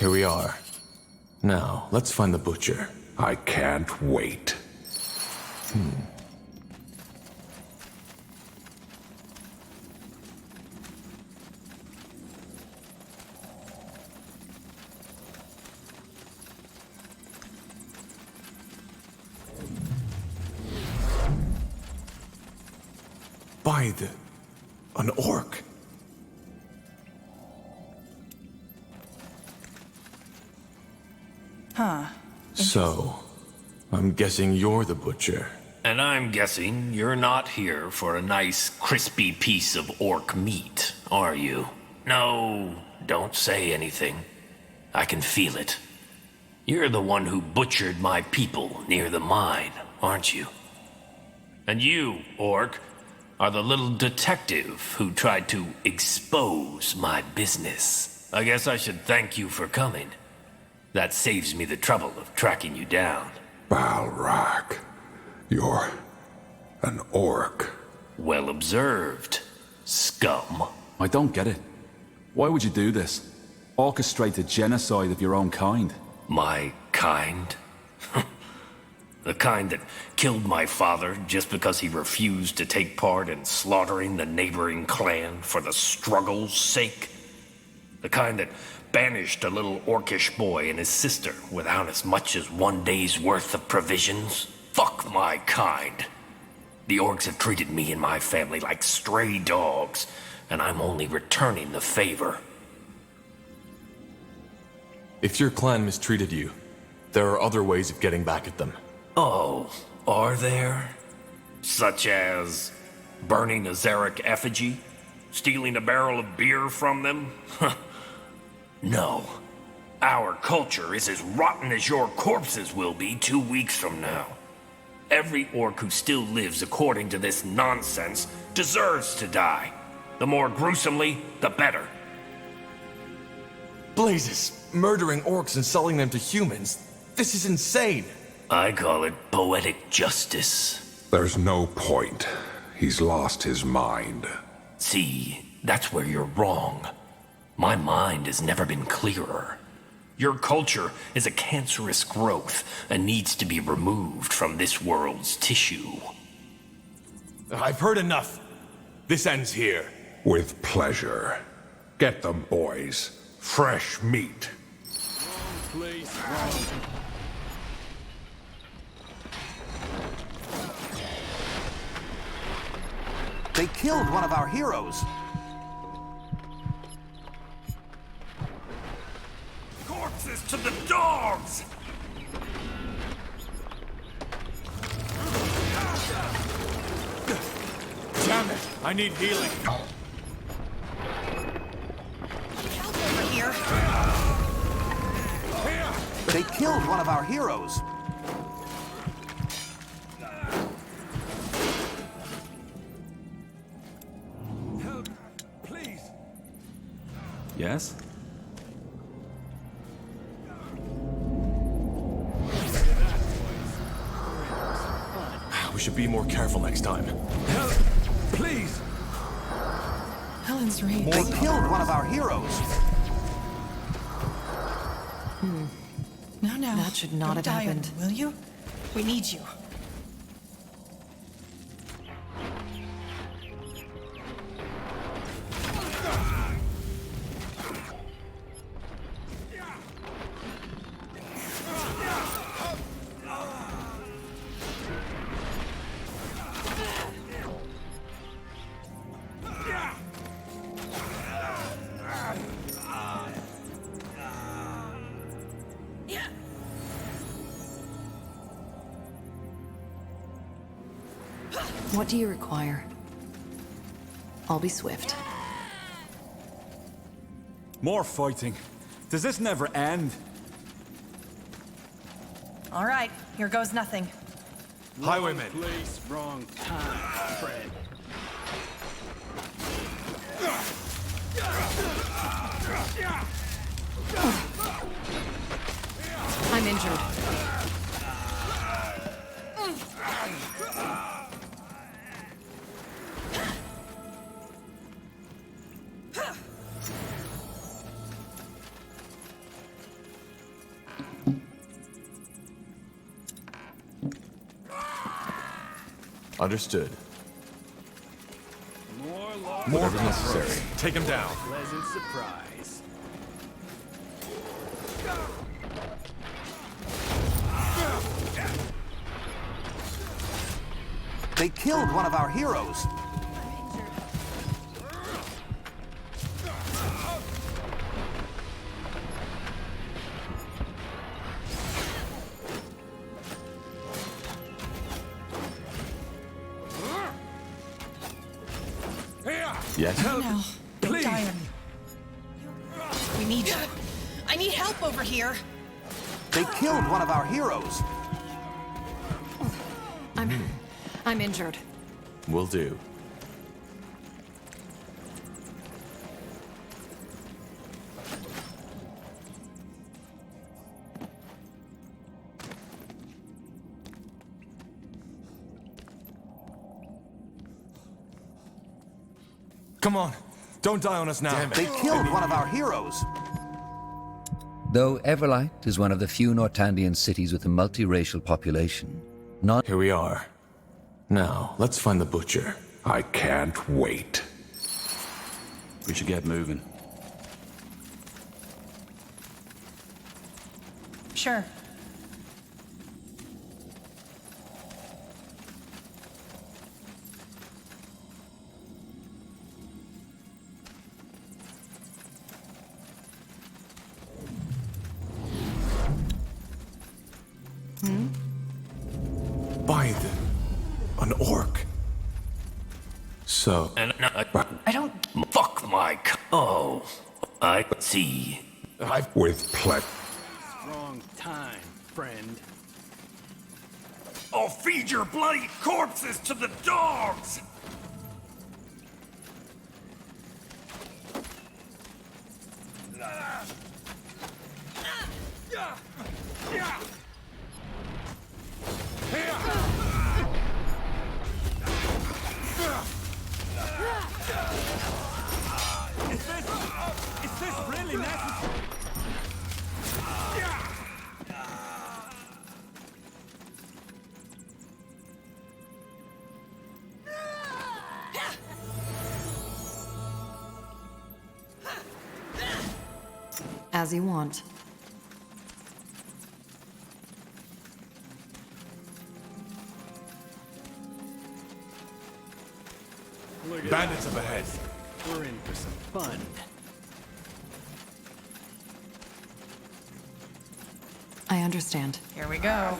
Here we are. Now, let's find the butcher. I can't wait. An orc. Huh. So, I'm guessing you're the butcher. And I'm guessing you're not here for a nice, crispy piece of orc meat, are you? No, don't say anything. I can feel it. You're the one who butchered my people near the mine, aren't you? And you, orc, are the little detective who tried to expose my business. I guess I should thank you for coming. That saves me the trouble of tracking you down. Balrak, you're an orc. Well observed, scum. I don't get it. Why would you do this? Orchestrate a genocide of your own kind? My kind? The kind that killed my father just because he refused to take part in slaughtering the neighboring clan for the struggle's sake? The kind that banished a little orcish boy and his sister without as much as one day's worth of provisions? Fuck my kind. The orcs have treated me and my family like stray dogs, and I'm only returning the favor. If your clan mistreated you, there are other ways of getting back at them. Oh, are there? Such as burning a Zarek effigy? Stealing a barrel of beer from them? No. Our culture is as rotten as your corpses will be 2 weeks from now. Every orc who still lives according to this nonsense deserves to die. The more gruesomely, the better. Blazes! Murdering orcs and selling them to humans. This is insane! I call it poetic justice. There's no point. He's lost his mind. See, that's where you're wrong. My mind has never been clearer. Your culture is a cancerous growth and needs to be removed from this world's tissue. I've heard enough. This ends here. With pleasure. Get them, boys. Fresh meat. They killed one of our heroes. Corpses to the dogs! Damn it! I need healing. Over here. They killed one of our heroes. Help, please. Yes? We should be more careful next time. Help, please. Helen's right. They killed one of our heroes. Now. That should not Don't have die, happened. Will you? We need you. What do you require? I'll be swift. More fighting. Does this never end? All right, here goes nothing. Highwaymen. Place, wrong time, Fred. I'm injured. Understood. More Whatever's necessary. Take him down. Pleasant surprise. They killed one of our heroes. Yes? Now, don't die on me. We need you. I need help over here. They killed one of our heroes. I'm injured. Will do. Come on. Don't die on us now. Damn it. They killed one of our heroes. Though Everlight is one of the few Nortandian cities with a multiracial population, not Here we are. Now, let's find the butcher. I can't wait. We should get moving. Sure. By an orc. So, And I don't... fuck Mike. Oh, I see. With pleasure. Wrong time, friend. I'll feed your bloody corpses to the dogs! Is this really necessary? As you want. Bandits up ahead. We're in for some fun. I understand. Here we go.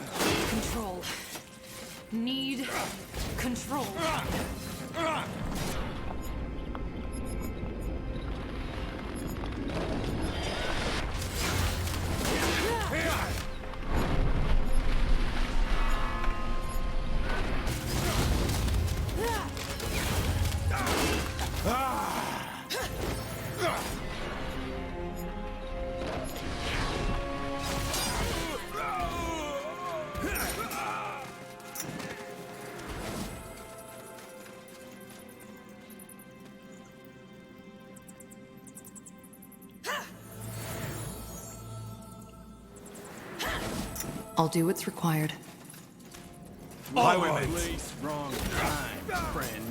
Control. Need control. I'll do what's required. Highwaymen. Place, wrong time, friend.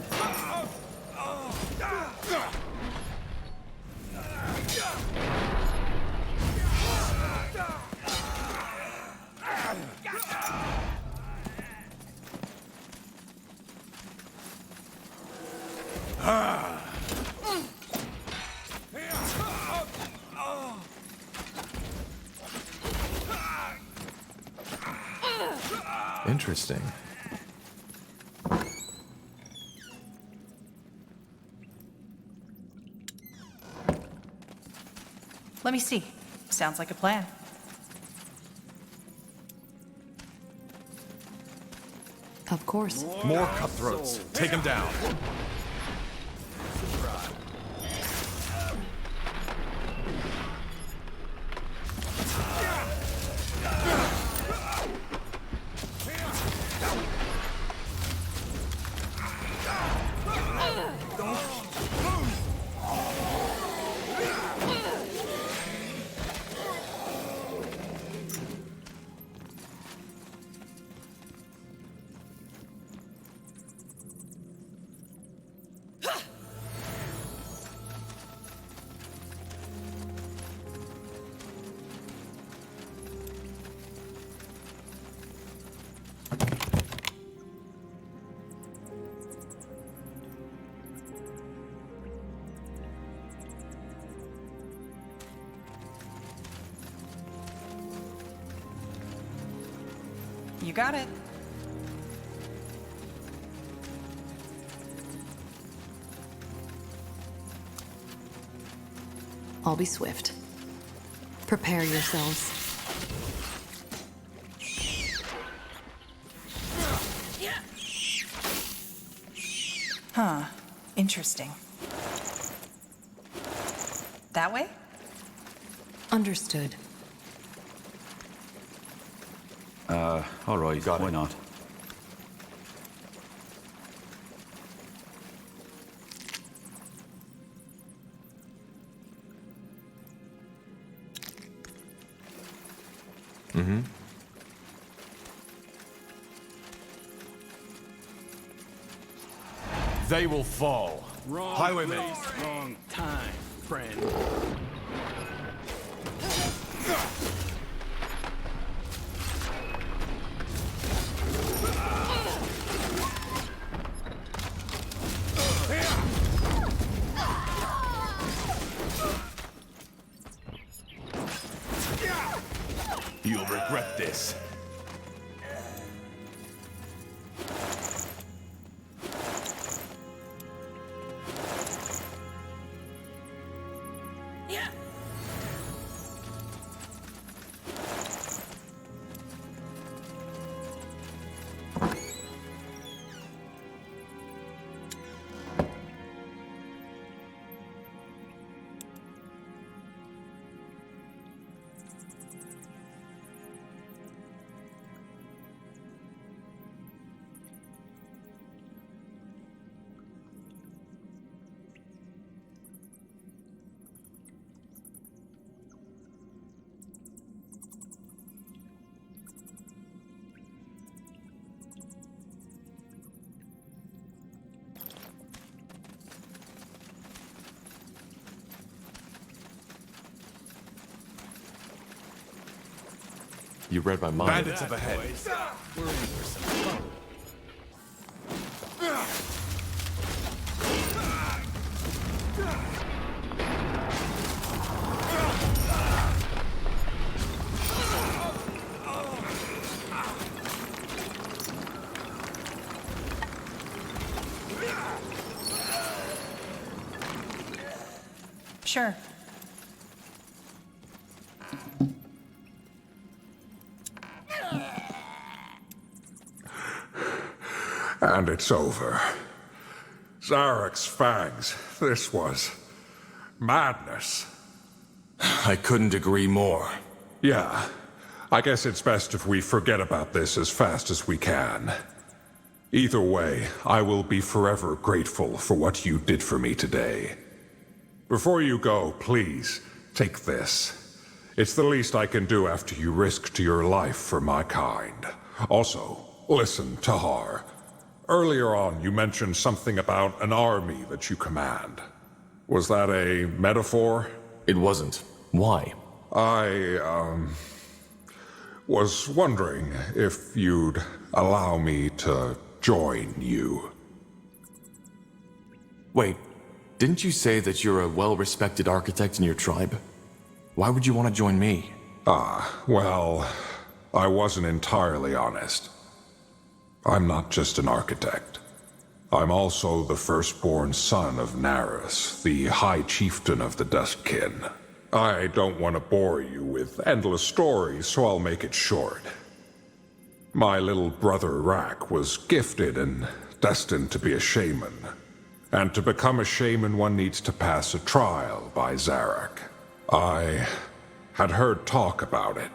interesting. Let me see. Sounds like a plan. Of course. More cutthroats. Take him down. You got it. I'll be swift. Prepare yourselves. Huh. Interesting. That way? Understood. All right, why not? They will fall. Wrong Highwaymen. place, wrong time, friend. You'll regret this. You read my mind. Bandits up ahead. Boys, we're in for some fun. Sure. And it's over. Zarek's fangs. This was madness. I couldn't agree more. Yeah. I guess it's best if we forget about this as fast as we can. Either way, I will be forever grateful for what you did for me today. Before you go, please, take this. It's the least I can do after you risked your life for my kind. Also, listen, Tahar. Earlier on, you mentioned something about an army that you command. Was that a metaphor? It wasn't. Why? I, was wondering if you'd allow me to join you. Wait, didn't you say that you're a well-respected architect in your tribe? Why would you want to join me? Well, I wasn't entirely honest. I'm not just an architect. I'm also the firstborn son of Naris, the High Chieftain of the Duskkin. I don't want to bore you with endless stories, so I'll make it short. My little brother Rak was gifted and destined to be a shaman. And to become a shaman, one needs to pass a trial by Zarek. I had heard talk about it.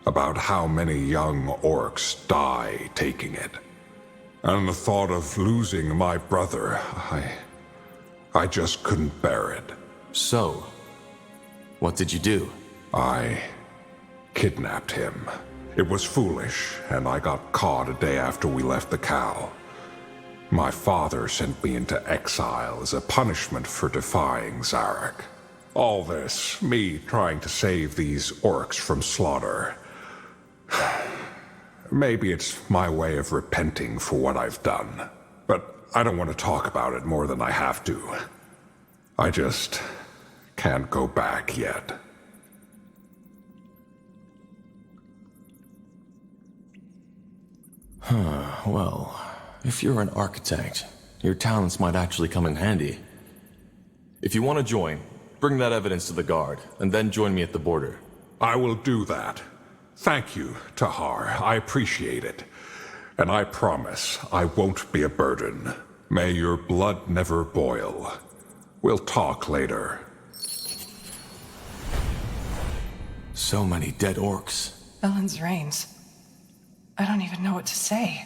About how many young orcs die taking it. And the thought of losing my brother, I just couldn't bear it. So, what did you do? I kidnapped him. It was foolish, and I got caught a day after we left the cow. My father sent me into exile as a punishment for defying Zarek. All this, me trying to save these orcs from slaughter. Maybe it's my way of repenting for what I've done. But I don't want to talk about it more than I have to. I just can't go back yet. Well, if you're an architect, your talents might actually come in handy. If you want to join, bring that evidence to the guard, and then join me at the border. I will do that. Thank you, Tahar. I appreciate it. And I promise I won't be a burden. May your blood never boil. We'll talk later. So many dead orcs. Ellen's reigns. I don't even know what to say.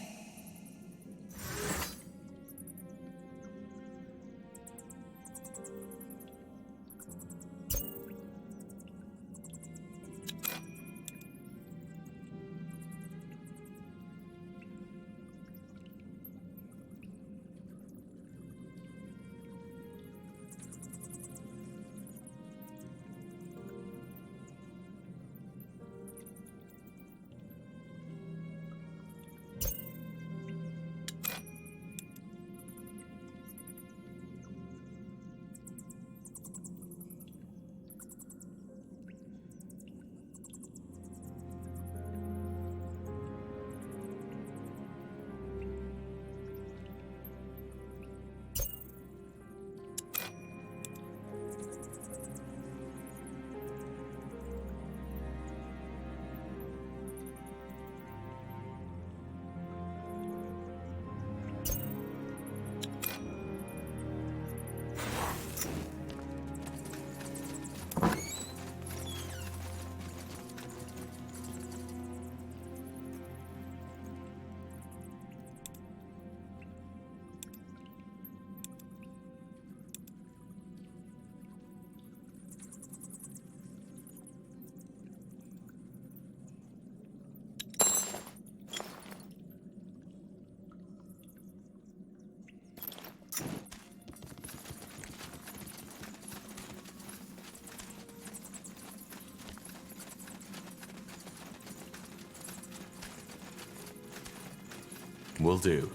Will do.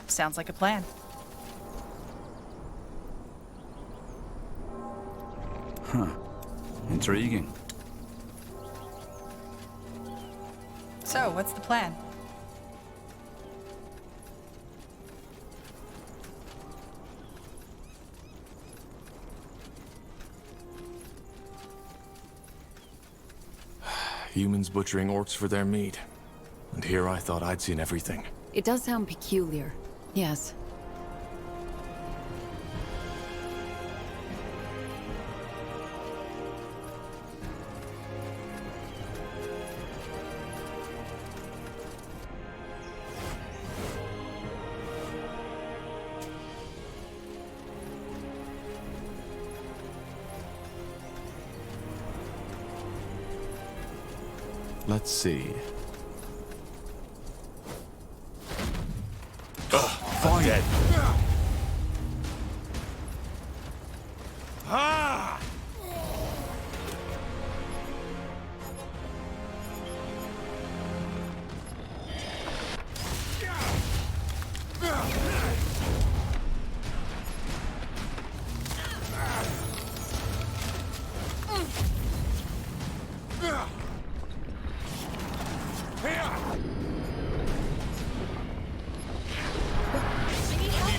Sounds like a plan. Intriguing. So, what's the plan? Humans butchering orcs for their meat. And here I thought I'd seen everything. It does sound peculiar. Yes. Let's see. Fine. Dead.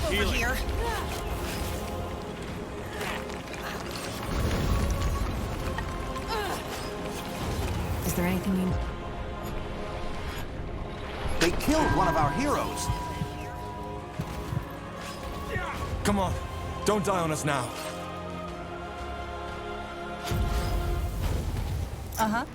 over here. Is there anything you... They killed one of our heroes. Come on. Don't die on us now. Uh-huh.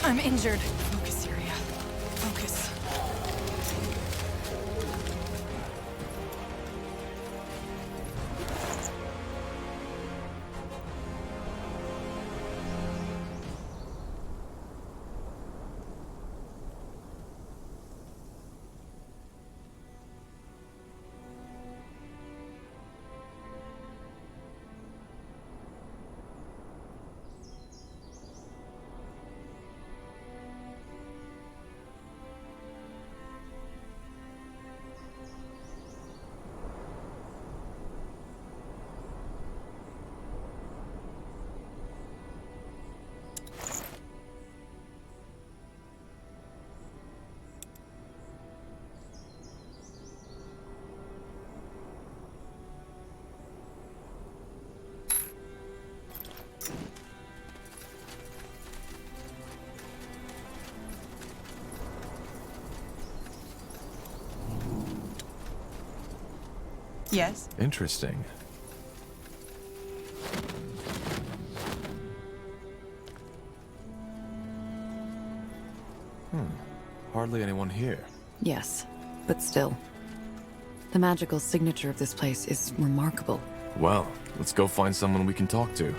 I'm injured. Focus, Syria. Focus. Yes? Interesting. Hardly anyone here. Yes, but still. The magical signature of this place is remarkable. Well, let's go find someone we can talk to.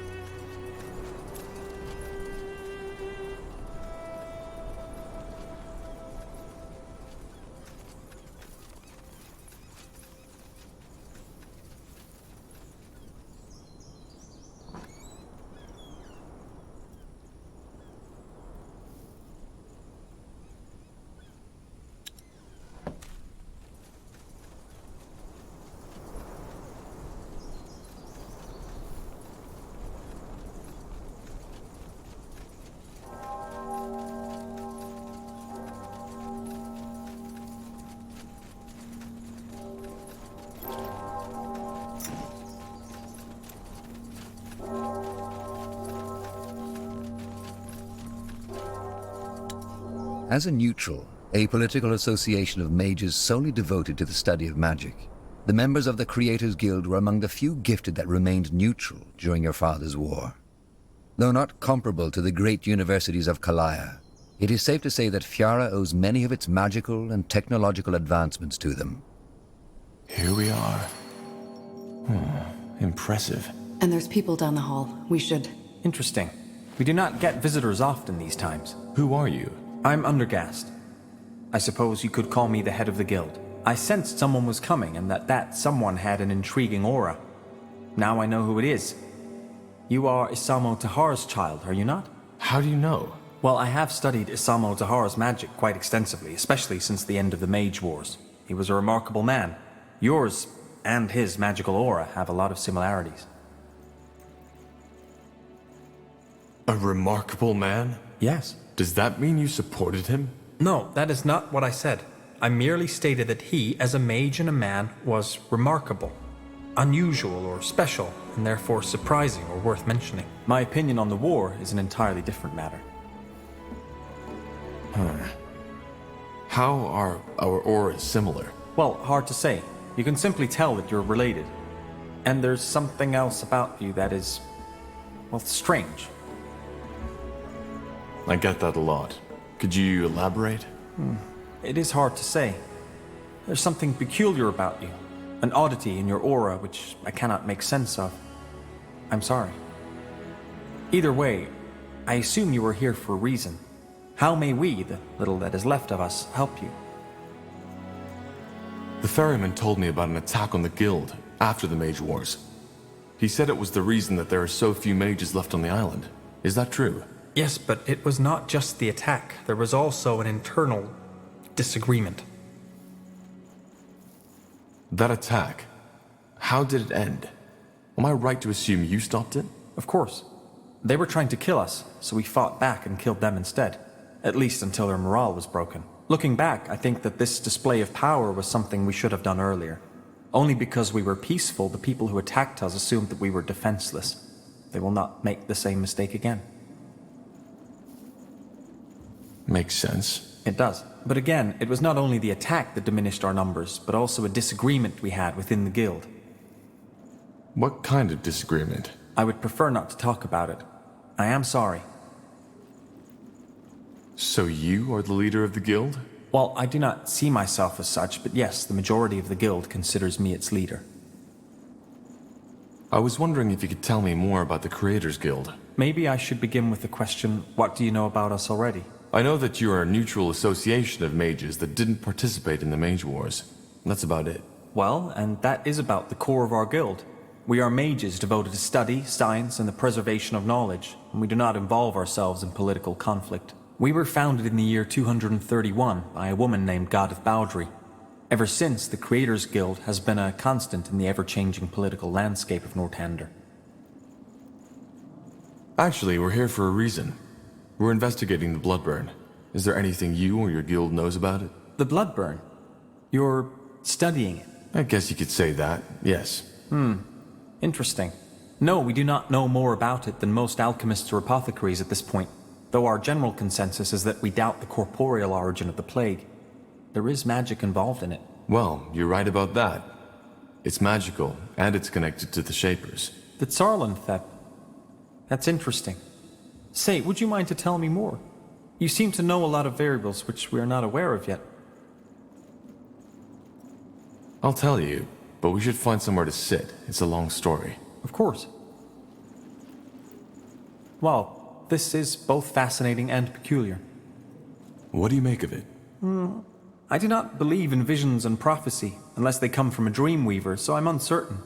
As a neutral, apolitical association of mages solely devoted to the study of magic, the members of the Creators Guild were among the few gifted that remained neutral during your father's war. Though not comparable to the great universities of Kalaya, it is safe to say that Fiara owes many of its magical and technological advancements to them. Here we are. Impressive. And there's people down the hall. We should... Interesting. We do not get visitors often these times. Who are you? I'm Undergast. I suppose you could call me the head of the guild. I sensed someone was coming and that someone had an intriguing aura. Now I know who it is. You are Isamo Tahara's child, are you not? How do you know? Well, I have studied Isamo Tahara's magic quite extensively, especially since the end of the Mage Wars. He was a remarkable man. Yours and his magical aura have a lot of similarities. A remarkable man? Yes. Does that mean you supported him? No, that is not what I said. I merely stated that he, as a mage and a man, was remarkable, unusual or special, and therefore surprising or worth mentioning. My opinion on the war is an entirely different matter. How are our auras similar? Well, hard to say. You can simply tell that you're related. And there's something else about you that is, well, strange. I get that a lot. Could you elaborate? It is hard to say. There's something peculiar about you. An oddity in your aura which I cannot make sense of. I'm sorry. Either way, I assume you are here for a reason. How may we, the little that is left of us, help you? The ferryman told me about an attack on the guild after the Mage Wars. He said it was the reason that there are so few mages left on the island. Is that true? Yes, but it was not just the attack. There was also an internal disagreement. That attack, how did it end? Am I right to assume you stopped it? Of course. They were trying to kill us, so we fought back and killed them instead. At least until their morale was broken. Looking back, I think that this display of power was something we should have done earlier. Only because we were peaceful, the people who attacked us assumed that we were defenseless. They will not make the same mistake again. Makes sense. It does. But again, it was not only the attack that diminished our numbers, but also a disagreement we had within the guild. What kind of disagreement? I would prefer not to talk about it. I am sorry. So you are the leader of the guild? Well, I do not see myself as such, but yes, the majority of the guild considers me its leader. I was wondering if you could tell me more about the Creators Guild. Maybe I should begin with the question, what do you know about us already? I know that you are a neutral association of mages that didn't participate in the Mage Wars. That's about it. Well, and that is about the core of our guild. We are mages devoted to study, science, and the preservation of knowledge, and we do not involve ourselves in political conflict. We were founded in the year 231 by a woman named Goddess Bowdry. Ever since, the Creators Guild has been a constant in the ever-changing political landscape of Northander. Actually, we're here for a reason. We're investigating the Bloodburn. Is there anything you or your guild knows about it? The Bloodburn? You're studying it? I guess you could say that, yes. Interesting. No, we do not know more about it than most alchemists or apothecaries at this point, though our general consensus is that we doubt the corporeal origin of the plague. There is magic involved in it. Well, you're right about that. It's magical, and it's connected to the Shapers. The Tsarlanthep. That's interesting. Say, would you mind to tell me more? You seem to know a lot of variables which we are not aware of yet. I'll tell you, but we should find somewhere to sit. It's a long story. Of course. Well, this is both fascinating and peculiar. What do you make of it? I do not believe in visions and prophecy, unless they come from a dreamweaver, so I'm uncertain.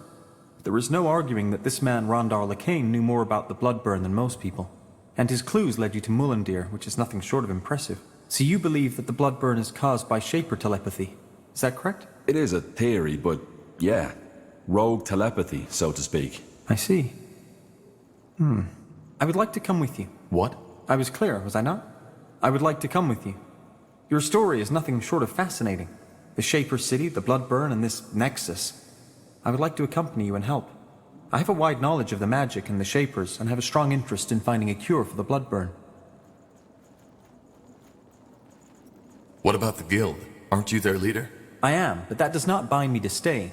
There is no arguing that this man Rondar Lacane knew more about the Bloodburn than most people. And his clues led you to Mullendir, which is nothing short of impressive. So you believe that the Bloodburn is caused by Shaper telepathy. Is that correct? It is a theory, but yeah. Rogue telepathy, so to speak. I see. I would like to come with you. What? I was clear, was I not? I would like to come with you. Your story is nothing short of fascinating. The Shaper City, the Bloodburn, and this Nexus. I would like to accompany you and help. I have a wide knowledge of the magic and the Shapers, and have a strong interest in finding a cure for the Bloodburn. What about the guild? Aren't you their leader? I am, but that does not bind me to stay.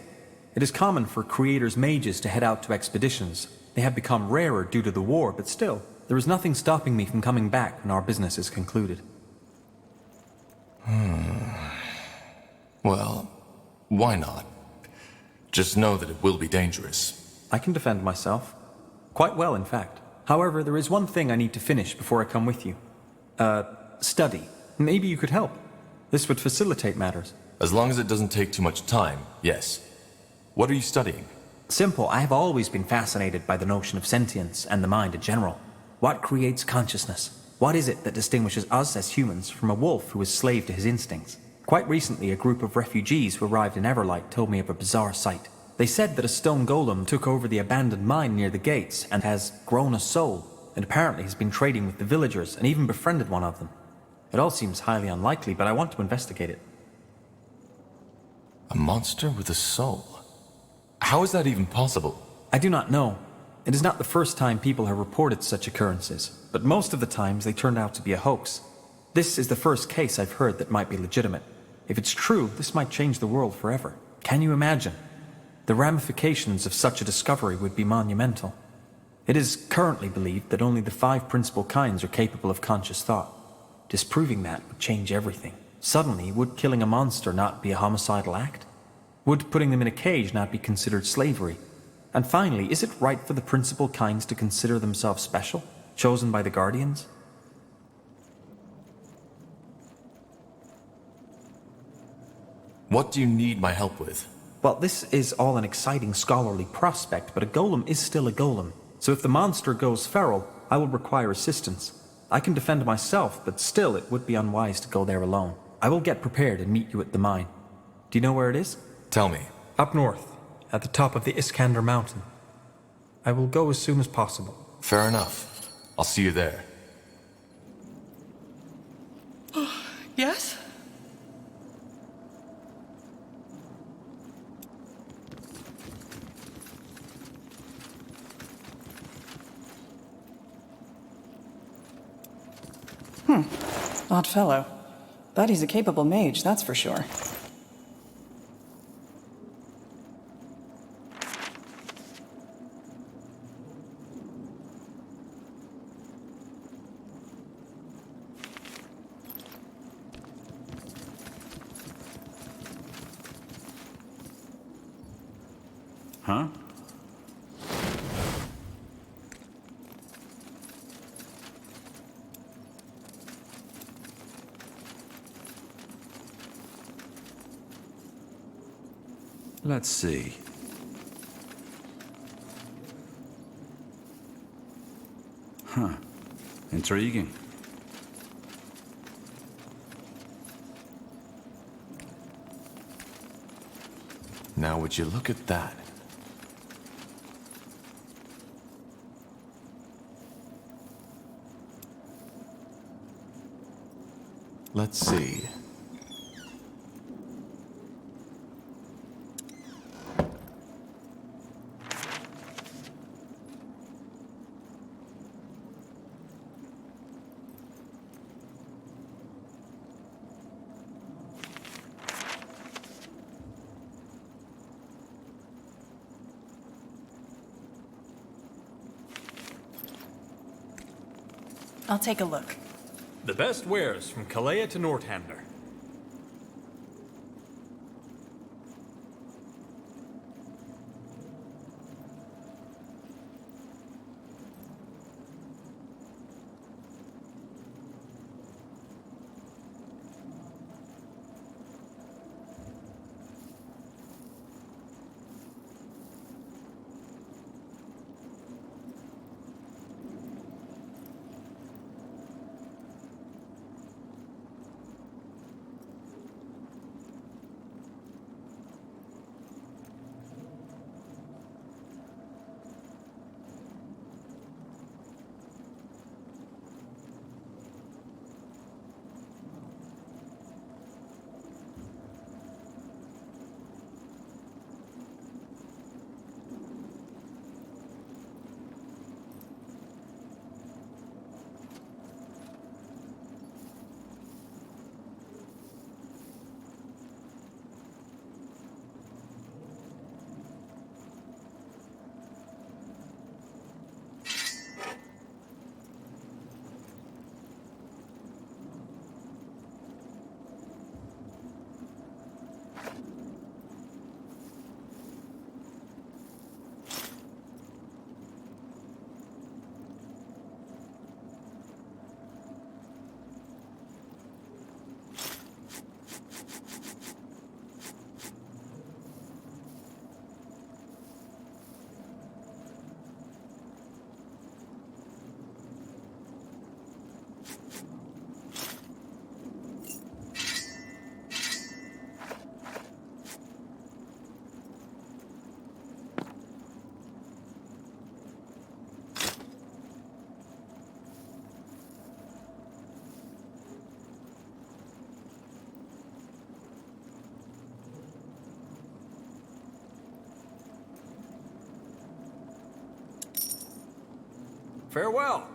It is common for Creators mages to head out to expeditions. They have become rarer due to the war, but still, there is nothing stopping me from coming back when our business is concluded. Well, why not? Just know that it will be dangerous. I can defend myself. Quite well, in fact. However, there is one thing I need to finish before I come with you. Study. Maybe you could help. This would facilitate matters. As long as it doesn't take too much time, yes. What are you studying? Simple. I have always been fascinated by the notion of sentience and the mind in general. What creates consciousness? What is it that distinguishes us as humans from a wolf who is slave to his instincts? Quite recently, a group of refugees who arrived in Everlight told me of a bizarre sight. They said that a stone golem took over the abandoned mine near the gates and has grown a soul, and apparently has been trading with the villagers and even befriended one of them. It all seems highly unlikely, but I want to investigate it. A monster with a soul? How is that even possible? I do not know. It is not the first time people have reported such occurrences, but most of the times they turned out to be a hoax. This is the first case I've heard that might be legitimate. If it's true, this might change the world forever. Can you imagine? The ramifications of such a discovery would be monumental. It is currently believed that only the 5 principal kinds are capable of conscious thought. Disproving that would change everything. Suddenly, would killing a monster not be a homicidal act? Would putting them in a cage not be considered slavery? And finally, is it right for the principal kinds to consider themselves special, chosen by the Guardians? What do you need my help with? Well, this is all an exciting scholarly prospect, but a golem is still a golem. So if the monster goes feral, I will require assistance. I can defend myself, but still it would be unwise to go there alone. I will get prepared and meet you at the mine. Do you know where it is? Tell me. Up north, at the top of the Iskander mountain. I will go as soon as possible. Fair enough. I'll see you there. Yes? Odd fellow. But he's a capable mage, that's for sure. Huh? Let's see. Huh. Intriguing. Now would you look at that? Let's see. I'll take a look. The best wares from Kalea to Northander. Farewell.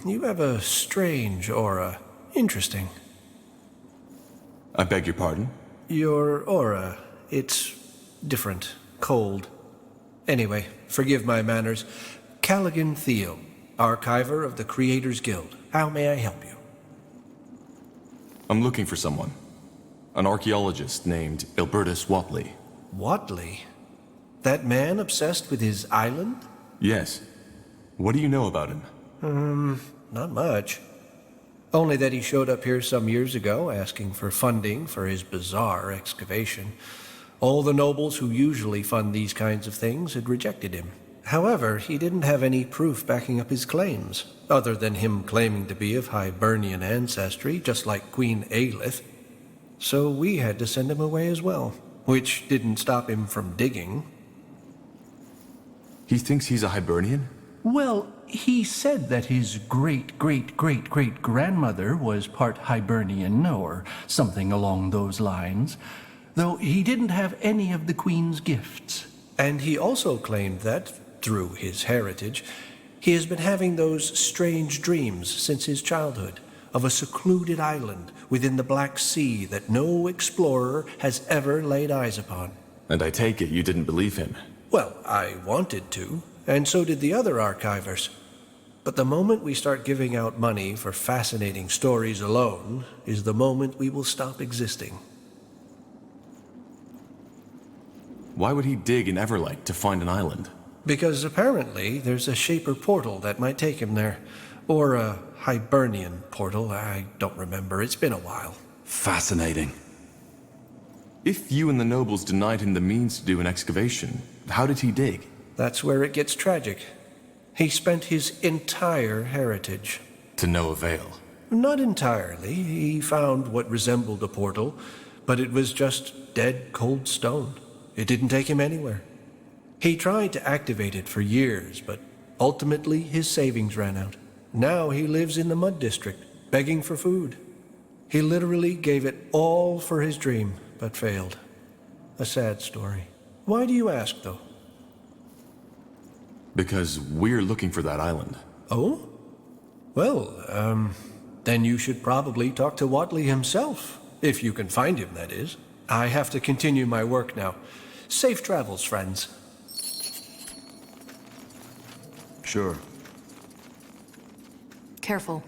You have a strange aura. Interesting. I beg your pardon? Your aura, it's different, cold. Anyway, forgive my manners. Callaghan Theo, archiver of the Creators Guild. How may I help you? I'm looking for someone. An archaeologist named Albertus Watley. Watley? That man obsessed with his island? Yes. What do you know about him? Not much. Only that he showed up here some years ago asking for funding for his bizarre excavation. All the nobles who usually fund these kinds of things had rejected him. However, he didn't have any proof backing up his claims, other than him claiming to be of Hibernian ancestry, just like Queen Aelith. So we had to send him away as well, which didn't stop him from digging. He thinks he's a Hibernian? Well, he said that his great-great-great-great-grandmother was part Hibernian, or something along those lines, though he didn't have any of the Queen's gifts. And he also claimed that, through his heritage, he has been having those strange dreams since his childhood, of a secluded island within the Black Sea that no explorer has ever laid eyes upon. And I take it you didn't believe him? Well, I wanted to, and so did the other archivers. But the moment we start giving out money for fascinating stories alone is the moment we will stop existing. Why would he dig in Everlight to find an island? Because apparently there's a Shaper portal that might take him there. Or a Hibernian portal, I don't remember. It's been a while. Fascinating. If you and the nobles denied him the means to do an excavation, how did he dig? That's where it gets tragic. He spent his entire heritage. To no avail. Not entirely. He found what resembled a portal, but it was just dead, cold stone. It didn't take him anywhere. He tried to activate it for years, but ultimately his savings ran out. Now he lives in the Mud District, begging for food. He literally gave it all for his dream, but failed. A sad story. Why do you ask, though? Because we're looking for that island. Oh? Well, then you should probably talk to Watley himself, if you can find him, that is. I have to continue my work now. Safe travels, friends. Sure. Careful.